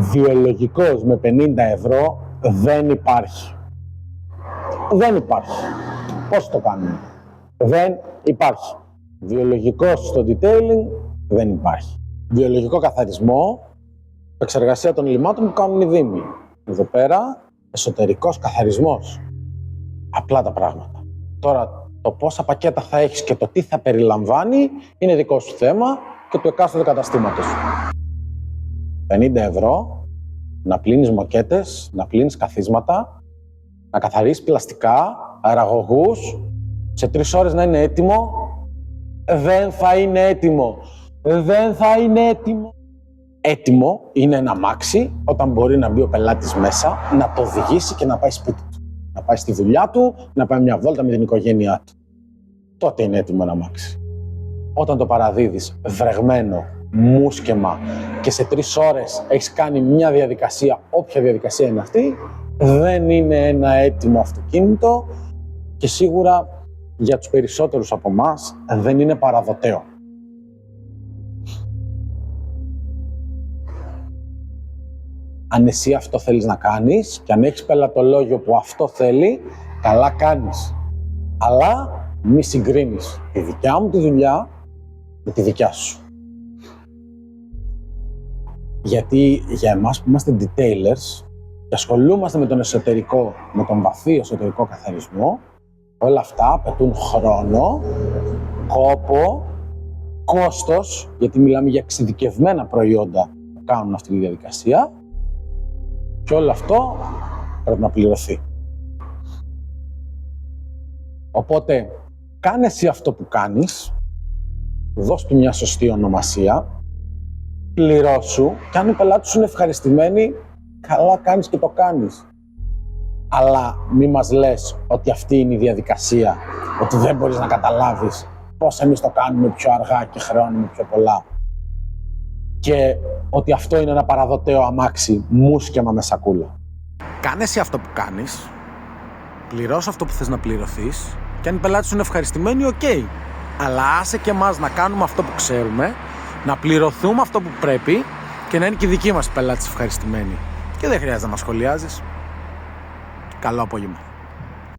βιολογικός με 50 ευρώ δεν υπάρχει. Δεν υπάρχει. Πώς το κάνουμε? Δεν υπάρχει. Βιολογικός στο detailing δεν υπάρχει. Βιολογικό καθαρισμό, εξεργασία των λιμάτων που κάνουν οι δήμοι. Εδώ πέρα, εσωτερικός καθαρισμός. Απλά τα πράγματα. Τώρα, το πόσα πακέτα θα έχεις και το τι θα περιλαμβάνει είναι δικό σου θέμα και του εκάστοτε καταστήματος. 50 ευρώ, να πλύνεις μοκέτες, να πλύνεις καθίσματα, να καθαρίσεις πλαστικά, αεραγωγούς, σε 3 ώρες να είναι έτοιμο. Δεν θα είναι έτοιμο. Δεν θα είναι έτοιμο. Έτοιμο είναι ένα αμάξι όταν μπορεί να μπει ο πελάτης μέσα, να το οδηγήσει και να πάει σπίτι του. Να πάει στη δουλειά του, να πάει μια βόλτα με την οικογένειά του. Τότε είναι έτοιμο ένα αμάξι. Όταν το παραδίδεις βρεγμένο, μουσκεμα και σε 3 ώρες έχεις κάνει μια διαδικασία, όποια διαδικασία είναι αυτή, δεν είναι ένα έτοιμο αυτοκίνητο και σίγουρα για τους περισσότερους από εμάς δεν είναι παραδοτέο. Αν εσύ αυτό θέλεις να κάνεις και αν έχεις πελατολόγιο που αυτό θέλει, καλά κάνεις. Αλλά μη συγκρίνεις τη δικιά μου τη δουλειά με τη δικιά σου. Γιατί για εμάς που είμαστε detailers και ασχολούμαστε με τον εσωτερικό, με τον βαθύ εσωτερικό καθαρισμό, όλα αυτά απαιτούν χρόνο, κόπο, κόστος, γιατί μιλάμε για εξειδικευμένα προϊόντα που κάνουν αυτή τη διαδικασία και όλο αυτό πρέπει να πληρωθεί. Οπότε, κάνε εσύ αυτό που κάνεις, δώσ' του μια σωστή ονομασία, πληρώσου και αν οι πελάτες σου είναι ευχαριστημένοι, καλά κάνεις και το κάνεις. Αλλά μη μας λες ότι αυτή είναι η διαδικασία, ότι δεν μπορείς να καταλάβεις πώς εμείς το κάνουμε πιο αργά και χρεώνουμε πιο πολλά. Και ότι αυτό είναι ένα παραδοτέο αμάξι, μουσκεμα με σακούλα. Κάνε εσύ αυτό που κάνεις, πληρώσου αυτό που θες να πληρωθείς και αν οι πελάτες σου είναι ευχαριστημένοι, οκ. Αλλά άσε και εμάς να κάνουμε αυτό που ξέρουμε, να πληρωθούμε αυτό που πρέπει και να είναι και οι δικοί μας πελάτες ευχαριστημένοι. Και δεν χρειάζεται να μας σχολιάζεις. Καλό απόγευμα.